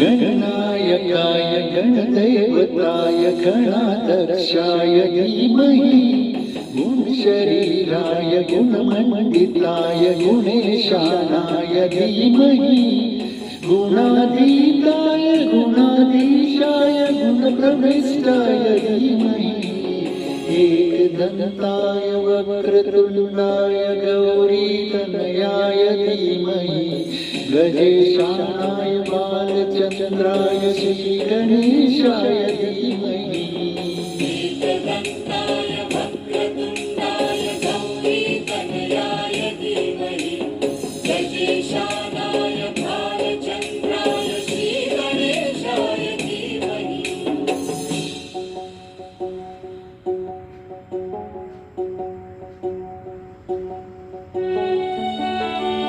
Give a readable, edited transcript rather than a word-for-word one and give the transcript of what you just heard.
गणनायकाय गणदैवताय गणाध्यक्षाय धीमहि गुणशरीराय गुणमण्डिताय गुणेशानाय धीमहि गुणातीताय गुणाधीशाय गुणप्रविष्टाय धीमहि एकदन्ताय वक्रतुण्डाय गौरीतनयाय धीमहि गजेशानाय बालचन्द्राय श्रीगणेशाय धीमहि